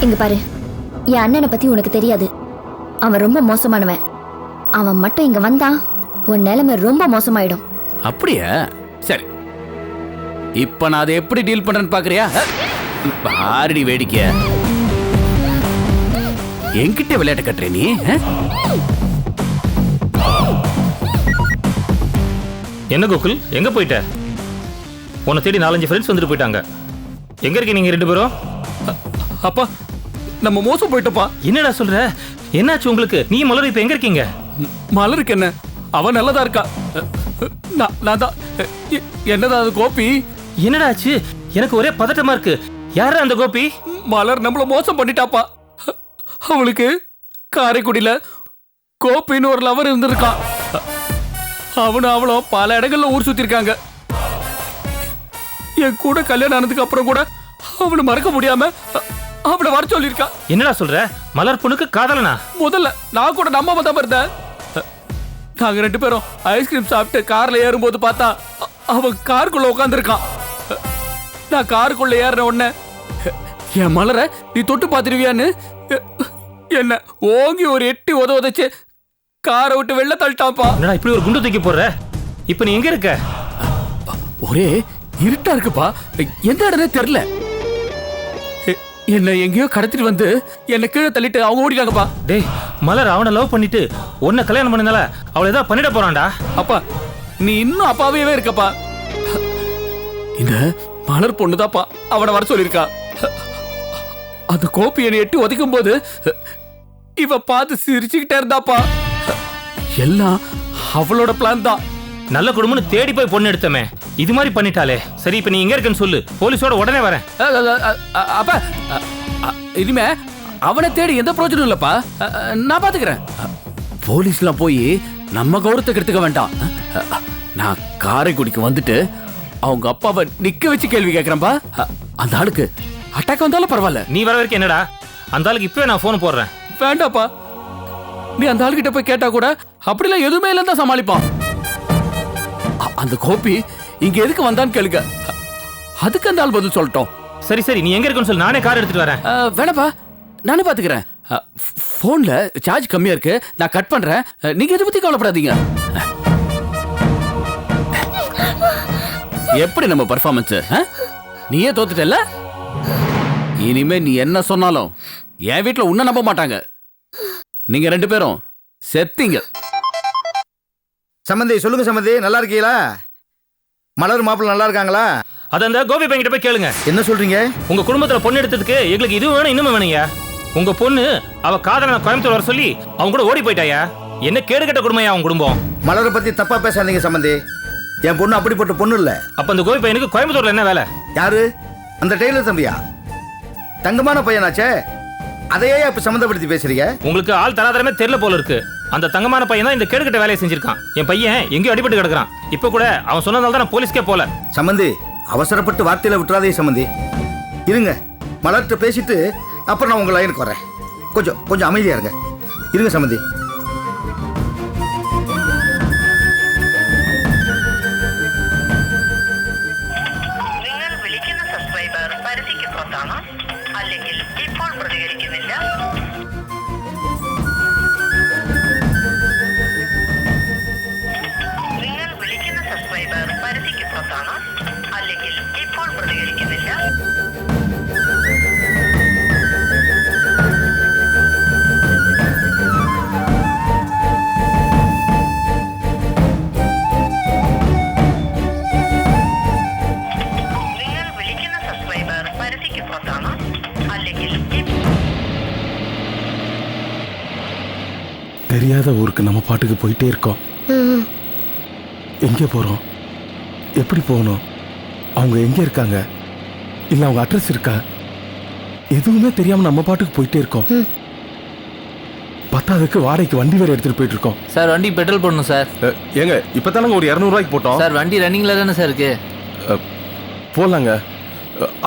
இங்க பாரு, என் அண்ணனை பத்தி உனக்கு தெரியாது. அவன் ரொம்ப மோசமானவன். அவன் மட்டும் இங்க வந்தா உன் நிலைமை ரொம்ப மோசமாயிடும். அப்படியா? சரி, இப்ப நான் அதை எப்படி டீல் பண்றேன்னு பாக்குறியா? பாரடி வேடிக்கை. என்கிட்ட விளையாட்ட கட்டுற நீ? என்ன கோகுல், எங்க போயிட்ட? உன்னை தேடி 4-5 ஃப்ரெண்ட்ஸ் வந்துட்டு போயிட்டாங்க. எங்க இருக்கீங்க நீங்க 2 பேரும்? அப்பா, நம்ம மோசம் போயிட்டோப்பா. என்னடா சொல்ற? என்னாச்சு உங்களுக்கு? நீ மலர் இப்ப எங்க இருக்கீங்க? மலருக்கு என்ன, அவன் நல்லதா இருக்கா. நான் தான். என்னதான் அது கோபி? என்னடா ஆச்சு? எனக்கு ஒரே பதட்டமா இருக்கு. யாரா அந்த கோபி? மலர் நம்மள மோசம் பண்ணிட்டாப்பா. அவளுக்கு காரைக்குடியில கோபின்னு ஒரு லவர் இருந்திருக்கான். அவனும் அவளும் பல இடங்கள்ல ஊர் சுத்தி இருக்காங்க. என் கூட கல்யாணம் ஆனதுக்கு அப்புறம் கூட அவனை மறக்க முடியாம அவளை வர சொல்லியிருக்கா. என்னடா சொல்ற? மலர் பொண்ணுக்கு காதலனா? முதல்ல நான் கூட நம்பாம தான் இருந்தேன். நாங்க 2 பேரும் ஐஸ்கிரீம் சாப்பிட்டு கார்ல ஏறும்போது பார்த்தா அவன் காருக்குள்ள உட்காந்துருக்கான். நான் காருக்குள்ள ஏறின உடனே, என் மலரை நீ தொட்டு பார்த்துருவியான்னு என்ன ஓங்கி ஒரு எட்டி உதச்சு காரை விட்டு வெளில தள்ளிட்டான்ப்பா. என்னடா இப்படி ஒரு குண்டு தூக்கி போடுற? இப்ப நீ எங்க இருக்க? ஒரே இருட்டா இருக்குப்பா, எந்த இடமே தெரியல. என்ன எங்கேயோ கடத்திட்டு வந்து என்ன கீழே தள்ளிட்டு அவங்க ஓடிட்டாங்கப்பா. டேய், மலர் அவனை லவ் பண்ணிட்டு உன்னை கல்யாணம் பண்ணனால அவளை ஏதாவது பண்ணிட போறான்டா. அப்பா, நீ இன்னும் அப்பாவே இருக்கப்பா. இந்த மலர் பொண்ணுதாப்பா அவனை வர சொல்லியிருக்கா. அந்த கோப்பி என்னை எட்டி உதைக்கும் போது இவ பார்த்து சிரிச்சுக்கிட்டே இருந்தாப்பா. எல்லாம் அவளோட பிளான் தான். நல்ல குடும்பம்னு தேடி போய் பொண்ணு எடுத்தமே, இது மாதிரி பண்ணிட்டாலே. சரி, இப்ப நீ எங்க இருக்கன்னு சொல்லு, போலீஸோட உடனே வரேன். அப்பா, இனிமே அவனை தேடி எந்த பிரயோஜனம் இல்லப்பா. நான் பாத்துக்கிறேன். போலீஸ்லாம் போய் நம்ம கௌரவத்தை கெடுத்துக்க வேண்டாம். நான் காரைக்குடிக்கு வந்துட்டு அவங்க அப்பாவை நிக்க வச்சு கேள்வி கேட்கிறேன்பா. அந்த ஆளுக்கு அட்டாக் வந்தாலும் பரவாயில்ல. நீ வர வரைக்கும் என்னடா? அந்த ஆளுக்கு இப்பவே நான் போன் போடுறேன். வேண்டாப்பா, நீ அந்த ஆளுகிட்ட போய் கேட்டா கூட அப்படிலாம் எதுவுமே இல்லைன்னு தான் சமாளிப்பான். அந்த கோபி இங்க எதுக்கு வந்தான்னு கேளுங்க, அதுக்கு அந்த ஆள் பதில் சொல்லட்டும். சரி சரி, நீ எங்க இருக்குன்னு சொல்லு, நானே கார் எடுத்துட்டு வரேன். வேணாப்பா, நானே பாத்துக்கிறேன். போன்ல சார்ஜ் கம்மியா இருக்கு, நான் கட் பண்றேன். நீங்க எதை பத்தி கவலைப்படாதீங்க. எப்படி நம்ம பர்ஃபார்மன்ஸ்? நீயே தோத்துட்டல. இனிமே நீ என்ன சொன்னாலும் என் வீட்டுல உன்ன நம்ப மாட்டாங்க. நீங்க 2 பேரும் செத்தீங்க. சம்பந்தி, சொல்லுங்க சம்பந்தி, நல்லா இருக்கீங்களா? மலர் மாப்பிள்ள நல்லா இருக்காங்களா? அது அந்த கோபி பையன்கிட்ட போய் கேளுங்க. என்ன சொல்றீங்க? உங்க குடும்பத்துல பொண்ணு எடுத்ததுக்கு எங்களுக்கு இது வேணும் இன்னும் வேணுங்க. உங்க பொண்ணு அவ காதலனை கோயம்புத்தூர் வர சொல்லி அவங்க கூட ஓடி போயிட்டாயா? என்ன கேடு கட்ட குடும்பம் அவங்க குடும்பம். மலரை பத்தி தப்பா பேசாதீங்க சம்பந்தி. என் பொண்ணு அப்படிப்பட்ட பொண்ணு இல்ல. அப்ப அந்த கோபி பையனுக்கு கோயம்புத்தூர்ல என்ன வேலை? யாரு? அந்த டெய்லர் தம்பியா? தங்கமான பையனாச்சே, அதையே இப்ப சம்மந்தப்படுத்தி பேசுறீங்க? உங்களுக்கு ஆள் தராதரமே தெரியல போல இருக்கு. அந்த தங்கமான பையன் தான் இந்த கேடுகட்ட வேலையை செஞ்சிருக்கான். என் பையன் எங்கேயும் அடிபட்டு கிடக்குறான். இப்ப கூட அவன் சொன்னதால தான் நான் போலீஸ்க்கே போல. சம்பந்தி, அவசரப்பட்டு வார்த்தையில விட்டுறாதே சம்பந்தி. இருங்க, மலர்கிட்ட பேசிட்டு அப்புறம் நான் உங்க லைனுக்கு வரேன். கொஞ்சம் அமைதியா இருங்க. இருங்க சம்பந்தி. നിങ്ങൾ വിളിക്കുന്ന സബ്സ്ക്രൈബർ പരിധിക്ക് പുറത്താണ്, അല്ലെങ്കിൽ ഇപ്പോൾ പ്രതികരിക്കുന്നില്ല. നിങ്ങൾ വിളിക്കുന്ന സബ്സ്ക്രൈബർ പരിധിക്ക് പുറത്താണ്, അല്ലെങ്കിൽ ഇപ്പോൾ പ്രതികരിക്കുന്നില്ല. தெரியாத ஊருக்கு நம்ம பாட்டுக்கு போயிட்டே இருக்கோம். எங்கே போகிறோம்? எப்படி போகணும்? அவங்க எங்கே இருக்காங்க? இல்லை அவங்க அட்ரஸ் இருக்கா? எதுவுமே தெரியாமல் நம்ம பாட்டுக்கு போயிட்டே இருக்கோம். பத்தாவதுக்கு வாடகைக்கு வண்டி வேறு எடுத்துகிட்டு போயிட்டு இருக்கோம். சார், வண்டி பெட்ரோல் போடணும் சார். ஏங்க, இப்போ தானங்க ஒரு 200 ரூபாய்க்கு போட்டோம். சார், வண்டி ரன்னிங்கில் தானே சார் இருக்கு. போடலாங்க,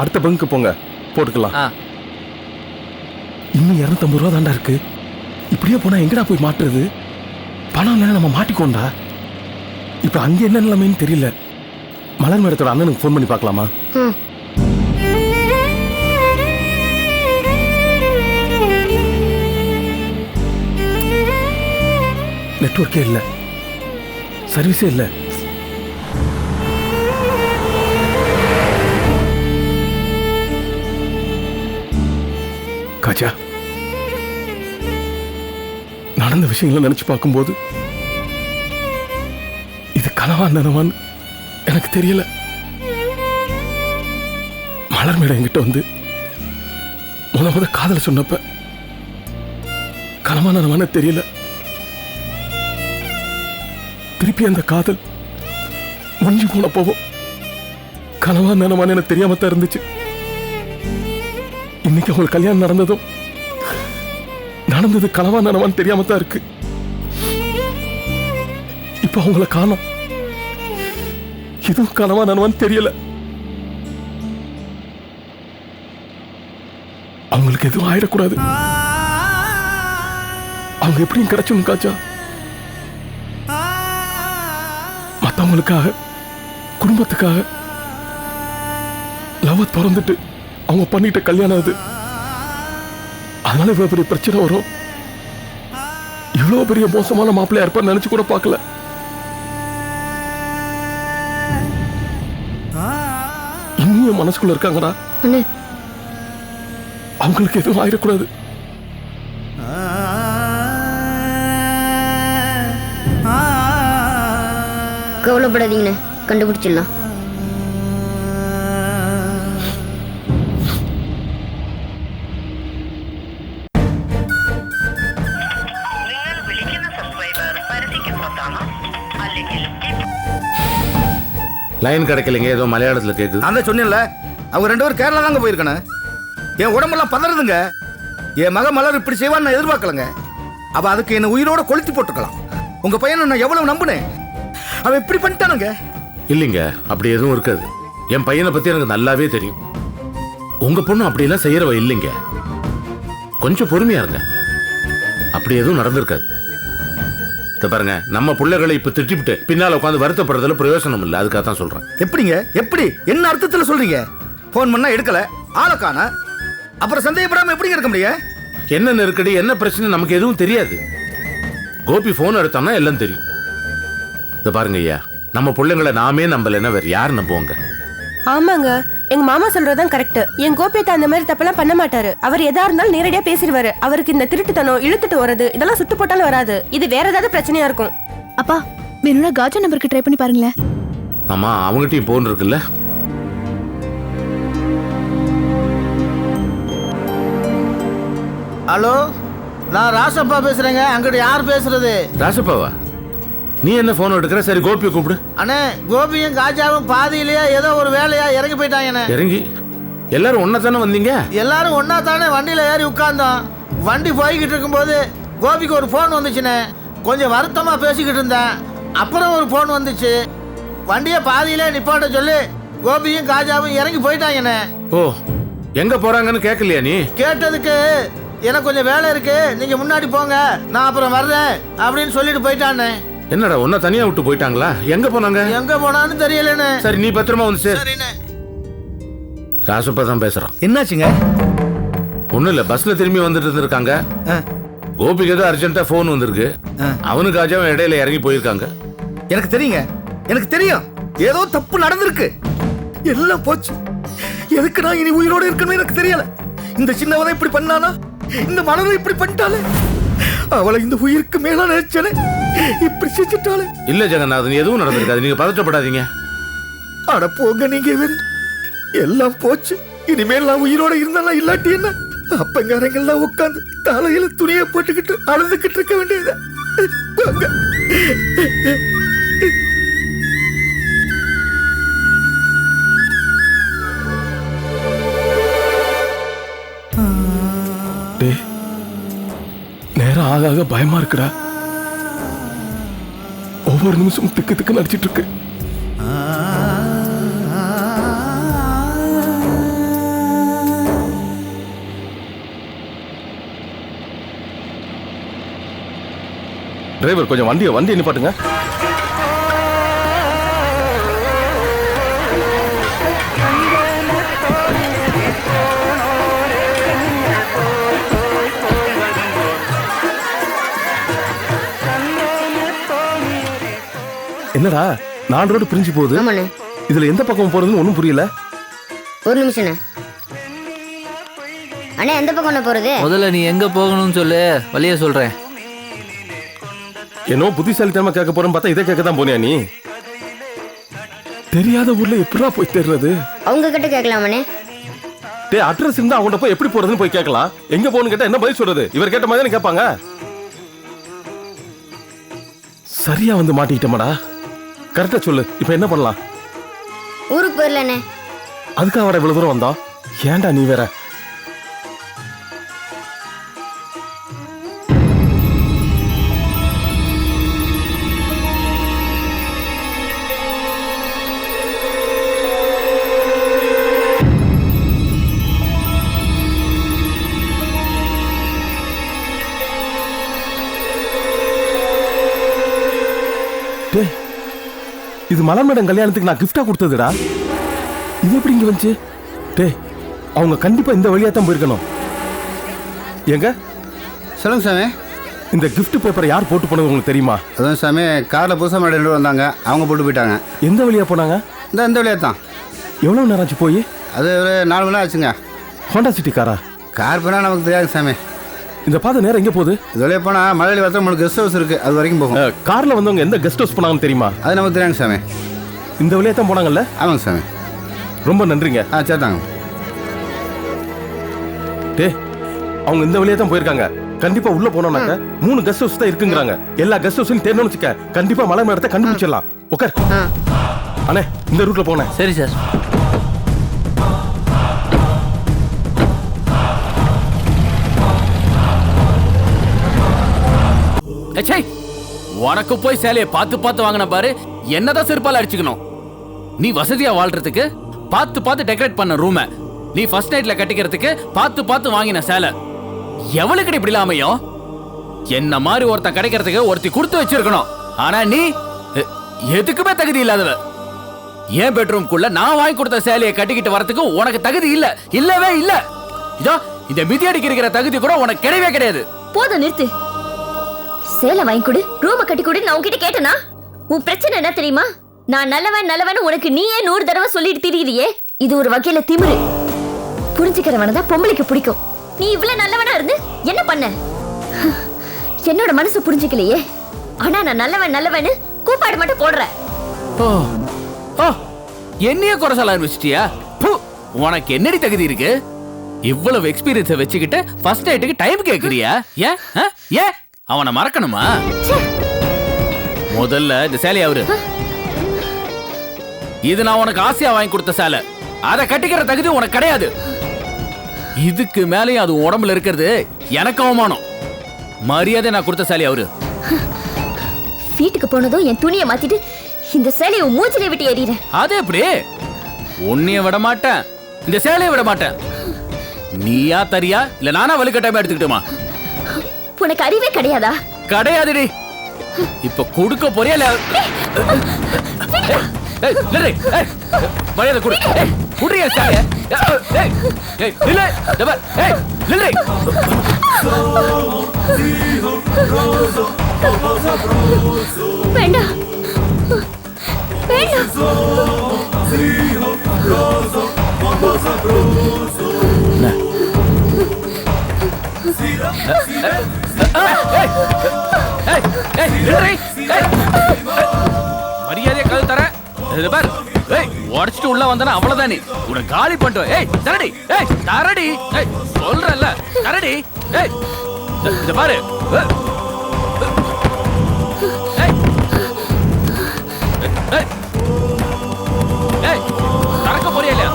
அடுத்த பங்குக்கு போங்க, போட்டுக்கலாம். இன்னும் 250 ரூபா தாண்டா இருக்கு. இப்படியே போனா எங்கடா போய் மாட்டுறது? பணம் இல்லைன்னா நம்ம மாட்டிக்கோண்டா. இப்ப அங்க என்ன நிலைமைன்னு தெரியல. மலர் மேடத்தோட அண்ணனுக்கு ஃபோன் பண்ணி பார்க்கலாமா? நெட்வொர்க்கே இல்லை, சர்வீஸே இல்லை. காஜா, நடந்த விஷயங்களை நினைச்சு பார்க்கும்போது இது கனவா நனவான்னு எனக்கு தெரியல. மலர் மேடம் என்கிட்ட வந்து முத காதல சொன்னப்ப கனவா நனவான்னு தெரியல. திருப்பி அந்த காதல் முடிஞ்சு போன போவோம் கனவா நனவான்னு எனக்கு தெரியாம தான் இருந்துச்சு. இன்னைக்கு அவங்களுக்கு கல்யாணம் நடந்தது கனவா நனவான்னு தெரியாம தான் இருக்கு. இப்ப அவங்கள காணோம், இதுவும் கனவா நனவான்னு தெரியல. அவங்களுக்கு எதுவும் ஆயிடக்கூடாது. அவங்க எப்படியும் கிடைச்சணும் காச்சா. மத்தவங்களுக்காக, குடும்பத்துக்காக லவ் திறந்துட்டு அவங்க பண்ணிட்ட கல்யாணம் அது. அதனால இவ்வளவு பெரிய பிரச்சனை வரும், இவ்வளவு பெரிய மோசமான மாப்பிள்ளையா இருப்பான்னு நினைச்சு கூட பார்க்கல. இன்னும் மனசுக்குள்ள இருக்காங்கடா. அவங்களுக்கு எதுவும் ஆயிடக்கூடாது. கவலைப்படாதீங்கண்ணே, கண்டுபிடிச்சிடலாம். നിങ്ങൾ വിളിക്കുന്ന സബ്സ്ക്രൈബർ പരസ്യക്ക് പുറത്താണോ അല്ലെങ്കിൽ லைன் கிடைக்கலைங்க, ஏதோ மலையாளத்தில் கேட்குது. நான் தான் சொன்னேன்ல, அவங்க 2 பேரும் கேரளா தாங்க போயிருக்கணும். என் உடம்பெல்லாம் பதறதுங்க. என் மக மலர் இப்படி செய்வான்னு நான் எதிர்பார்க்கலங்க. அவ அதுக்கு என்ன உயிரோட கொளுத்தி போட்டுக்கலாம். உங்க பையனை நான் எவ்வளவு நம்பினேன், அவன் இப்படி பண்ணிட்டானுங்க. இல்லைங்க, அப்படி எதுவும் இருக்காது. என் பையனை பற்றி எனக்கு நல்லாவே தெரியும். உங்கள் பொண்ணு அப்படியெல்லாம் செய்கிறவ இல்லைங்க. கொஞ்சம் பொறுமையா இருங்க, அப்படி எதுவும் நடந்திருக்காது. பாருங்க, நம்ம பிள்ளைகளை இப்ப திட்டிவிட்டு பின்னால உட்காந்து வருத்தப்படுறதுல பிரயோஜனம் இல்லை. அதுக்காக தான் சொல்றேன். எப்படிங்க, எப்படி, என்ன அர்த்தத்தில் சொல்றீங்க? போன் பண்ணா எடுக்கல, ஆளை காண, அப்புறம் சந்தேகப்படாம எப்படிங்க இருக்க முடியும்? என்ன நெருக்கடி, என்ன பிரச்சனை நமக்கு எதுவும் தெரியாது. கோபி போன் எடுத்தோம்னா எல்லாம் தெரியும். இத பாருங்க ஐயா, நம்ம பிள்ளைங்களை நாமே நம்பலைன்னா வேற யார் நம்புவாங்க? ஆமாங்க, எங்க மாமா சொல்றதுதான் கரெக்ட். என் கோபியத்தை அந்த மாதிரி தப்பெல்லாம் பண்ண மாட்டாரு. அவர் எதா இருந்தாலும் நேரடியா பேசிடுவாரு. அவருக்கு இந்த திருட்டுத்தனம், இழுத்துட்டு வர்றது இதெல்லாம் சுட்டு போட்டாலும் வராது. இது வேற ஏதாவது பிரச்சனையா இருக்கும். அப்பா, வேணும்னா காஜா நம்பருக்கு ட்ரை பண்ணி பாருங்களேன். ஆமா, அவங்ககிட்டயும் போன் இருக்குல்ல. ஹலோ, நான் ராசப்பா பேசுறேங்க. அங்கிட்ட யார் பேசுறது? ராசப்பாவா? நீ என்ன போன் எடுக்கிற? சரி, கோபியை கூப்பிடு. அண்ணே, கோபியும் காஜாவும் பாதியிலேயே ஏதோ ஒரு வேலையா இறங்கி போயிட்டாங்கண்ணே. இறங்கி? எல்லாரும் ஒன்னா தானே வந்தீங்க? எல்லாரும் ஒன்னா தானே வண்டியில ஏறி உட்கார்ந்தோம். வண்டி போய்கிட்டு இருக்கும்போது கோபிக்கு ஒரு போன் வந்துச்சுண்ணே. கொஞ்சம் வருத்தமா பேசிக்கிட்டு இருந்தேன். அப்புறம் ஒரு போன் வந்துச்சு. வண்டியை பாதியிலே நிப்பாட்ட சொல்லி கோபியும் காஜாவும் இறங்கி போயிட்டாங்கண்ணே. ஓ, எங்க போறாங்கன்னு கேட்கலையா நீ? கேட்டதுக்கு எனக்கு கொஞ்சம் வேலை இருக்கு, நீங்க முன்னாடி போங்க, நான் அப்புறம் வர்றேன் அப்படின்னு சொல்லிட்டு போயிட்டானே. என்னடா, ஒன்ன தனியா விட்டு போயிட்டாங்களா? எங்க போனாங்க? எங்க போனான்னு தெரியலண்ணே. சரி, நீ பத்திரமா வந்து சேர். சரிண்ணே. ராசப்பா தான் பேசுறான். என்னாச்சுங்க? ஒண்ணும் இல்ல, பஸ்ல திரும்பி வந்துட்டு இருந்திருக்காங்க. கோபிக்கு ஏதோ அர்ஜென்ட்டா போன் வந்திருக்கு. அவனுக்கு காஜாவும் இடையில இறங்கி போயிருக்காங்க. எனக்கு தெரியுங்க, எனக்கு தெரியும். ஏதோ தப்பு நடந்திருக்கு, எல்லாம் போச்சு. எதுக்கு நான் இனி உயிரோடு இருக்கணும் எனக்கு தெரியல. இந்த சின்னவனை இப்படி பண்ணானா, இந்த மனதை இப்படி பண்ணிட்டாலே, அவளை இந்த உயிருக்கு மேல நினைச்சாலே இப்படி செஞ்சுட்டாலே. இல்ல ஜெகநாதன், எதுவும் நடந்திருக்காது, நீங்க பதற்றப்படாதீங்க. அட போங்க நீங்க, வேறு எல்லாம் போச்சு. இனிமேல் நான் உயிரோட இருந்தாலும் இல்லாட்டி என்ன, அப்பங்காரங்கள்லாம் உட்காந்து தலையில துணியை போட்டுக்கிட்டு அழுதுகிட்டு இருக்க வேண்டியது. நேரம் ஆக ஆக பயமா இருக்குடா. ஒவ்வொரு நிமிஷமும் திக்கு திக்கு நடிச்சிட்டு இருக்கு. டிரைவர், கொஞ்சம் வண்டியை நிப்பாட்டுங்க. என்னடா 4 ரோடு பிரிஞ்சு போகுது. ஆமாண்ணே. இதுல எந்த பக்கம் போறதுன்னு ஒன்றும் புரியல. ஒரு நிமிஷண்ணே. அண்ணே எந்த பக்கம் போறது? முதல்ல நீ எங்க போகணும்னு சொல்லு, வழிய சொல்றேன். என்னோ புத்திசாலித்தனமா கேட்க போறேன்னு பார்த்தா இதை கேட்க தான் போனியா நீ? தெரியாத ஊர்ல எப்படா போய் தேடுறது? அவங்க கிட்ட கேட்கலாமண்ணே. டேய் அட்ரஸ் இருந்தா அவங்கள்ட்ட போய் எப்படி போறதுன்னு போய் கேட்கலாம். எங்க போகணும்னு கேட்டா என்ன பதில் சொல்றது? இவர் கேட்ட மாதிரி தானே கேட்பாங்க. சரியா வந்து மாட்டிக்கிட்டமாடா. கரெக்டா சொல்லு, இப்போ என்ன பண்ணலாம்? ஊருக்கு போயிடலண்ணே. அதுக்காக வர இவ்வளவு தூரம் வந்தோம். ஏன்டா நீ வேற? இது மலர் மேடம் கல்யாணத்துக்கு நான் கிஃப்டா கொடுத்ததுடா. இது எப்படி இங்க வந்துச்சு? டேய் அவங்க கண்டிப்பா இந்த வழியா தான் போயிருக்கணும். எங்க சொல்லுங்க சாமி. இந்த கிஃப்ட் பேப்பரை யார் போட்டு போனது உங்களுக்கு தெரியுமா? அதான் சாமி, காரில் புதுசாக மேடம் வந்தாங்க, அவங்க போட்டு போயிட்டாங்க. எந்த வழியா போனாங்க? இந்த வழியா தான். எவ்வளவு நேரம் ஆச்சு போய்? அது ஒரு 4 மணி நேரம் ஆச்சுங்க. ஹோண்டா சிட்டி காரா? கார் போனால் நமக்கு தெரியாது சாமி. இந்த பாதை நேரம் எங்கே போகுது? இது வழியா போனால் மலையில் பார்த்தா நம்மளுக்கு கெஸ்ட் ஹவுஸ் இருக்குது, அது வரைக்கும் போகும். காரில் வந்தவங்க எந்த கெஸ்ட் ஹவுஸ் போனாங்கன்னு தெரியுமா? அது நமக்கு தெரியாங்க சாமி. இந்த வழியா தான் போனாங்கல்ல? ஆமாங்க சாமி. ரொம்ப நன்றிங்க. சரிதாங்க. டேய் அவங்க இந்த வழியா தான் போயிருக்காங்க. கண்டிப்பா உள்ள போனோம்னாக்க 3 கெஸ்ட் ஹவுஸ் தான் இருக்குங்கிறாங்க. எல்லா கெஸ்ட் ஹவுஸையும் தேடணும்னு வச்சுக்க, கண்டிப்பா மலை மேடத்தை கண்டுபிடிச்சிடலாம். உட்கார். அண்ணே இந்த ரூட்ல போனேன். சரி சார். உனக்கு போய் சேலையை பார்த்து பார்த்து வாங்கின பாரு, என்னதான் செருப்பால அடிச்சுக்கணும். நீ வசதியா வாழ்றதுக்கு பார்த்து பார்த்து டெக்கரேட் பண்ண ரூம நீ ஃபர்ஸ்ட் நைட்ல கட்டிக்கிறதுக்கு பார்த்து பார்த்து வாங்கின சேலை எவளுக்கு இப்படி அமையும்? என்ன மாதிரி ஒருத்தன் கிடைக்கிறதுக்கு ஒருத்தி கொடுத்து வச்சிருக்கணும். ஆனா நீ எதுக்குமே தகுதி இல்லாதவ. ஏன் பெட்ரூம்குள்ள நான் வாங்கி கொடுத்த சேலையை கட்டிக்கிட்டு வரதுக்கு உனக்கு தகுதி இல்ல, இல்லவே இல்ல. இதோ இந்த மிதி அடிக்கிற தகுதி கூட உனக்கு கிடையவே கிடையாது. போதும் நிறுத்து. சேலை வாங்கி கொடு, ரூம கட்டி கொடு நான் உன்கிட்ட கேட்டனா? உன் பிரச்சனை என்ன தெரியுமா? நான் நல்லவன் நல்லவன் உனக்கு நீயே 100 தடவை சொல்லிட்டு திரியிறியே. இது ஒரு வகையில திமிரு. புரிஞ்சுக்கிறவன தான் பொம்பளைக்கு பிடிக்கும். நீ இவ்வளவு நல்லவனா இருந்து என்ன பண்ண? என்னோட மனசு புரிஞ்சுக்கலையே. ஆனா நான் நல்லவன் நல்லவன்னு கூப்பாடு மட்டும் போடுற. என்னைய குறை சொல்ல ஆரம்பிச்சிட்டியா? உனக்கு என்னடி தகுதி இருக்கு? இவ்வளவு எக்ஸ்பீரியன்ஸை வச்சுக்கிட்டு ஃபர்ஸ்ட் நைட்டுக்கு டைம் கேக்குறியா? ஏன் ஏன் அவனை மறக்கணுமா? முதல்ல இந்த சேலை அவரு, இது நான் உனக்கு ஆசையா வாங்கி கொடுத்த சேலை. அதை கட்டிக்கிற தகுதி உனக்கு கிடையாது. இதுக்கு மேலேயும் அது உடம்புல இருக்கிறது எனக்கு அவமானம். மரியாதை நான் கொடுத்த சேலை அவரு. வீட்டுக்கு போனதும் என் துணியை மாத்திட்டு இந்த சேலையை மூச்சிலே விட்டு ஏறிற. அது எப்படி? உன்னைய விட மாட்டேன், இந்த சேலையை விட மாட்டேன். நீயா தரியா இல்ல நானா வலுக்கட்டாம எடுத்துக்கிட்டுமா? உனக்கு அறிவே கிடையாதா? கிடையாதுடி. இப்ப கொடுக்க போறியா இல்ல? மரியாதை கொடு. குடியா சேலைய? இல்ல இல்ல. வேண்டாம் வேண்டாம். மரியாதையை கது தர பார். உடச்சிட்டு உள்ள வந்தா அவ்வளவுதான். நீ உன காலி பண்ணிட்டு தரடி. தரடி சொல்றல்ல, தரடி. இத பாரு. தரக்க போறியா இல்லையா?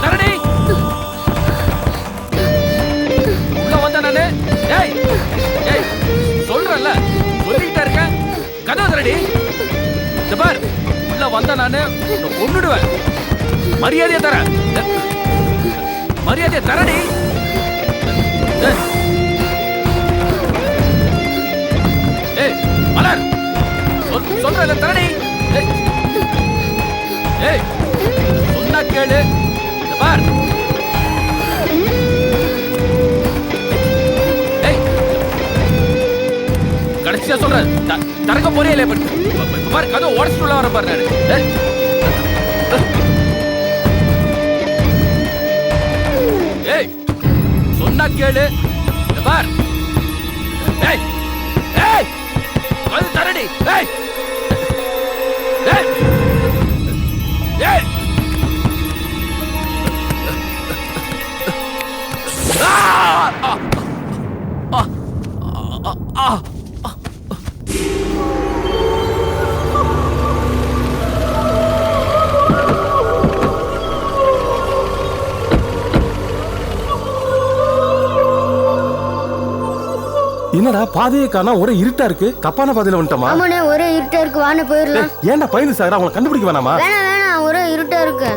தரடி. உள்ள வந்த நானு சொல்றல்ல, சொல்லிக்கிட்டா இருக்க. கதவு தரடி. இந்த பார், உள்ள வந்த நானு கொன்னுடுவேன். மரியாதையை தர, மரியாதையை தரடி. மலர் சொல்ற தரடி. சொன்னா கேளு. பார், கடைசியா சொல்ற, தரக்க ஒரே இலைய படுத்து பாரு கதை உடச்சுட்டு உள்ள வர பாரு நானு ஏய் சொன்னா கேளு பார் ஏய் ஏய் அது தரடி ஏய் ஏய் ஏய் என்னடா பாதையை காணா ஒரே இருட்டா இருக்கு, தப்பான பாதையில வந்துட்டோமா? ஆமாண்ணே, ஒரே இருட்டா இருக்கு, வாண்ணே போயிடலாம். ஏன்டா பயந்து சார் அவங்களை கண்டுபிடிக்க வேணாமா? வேணாம் ஒரே இருட்டா இருக்கு.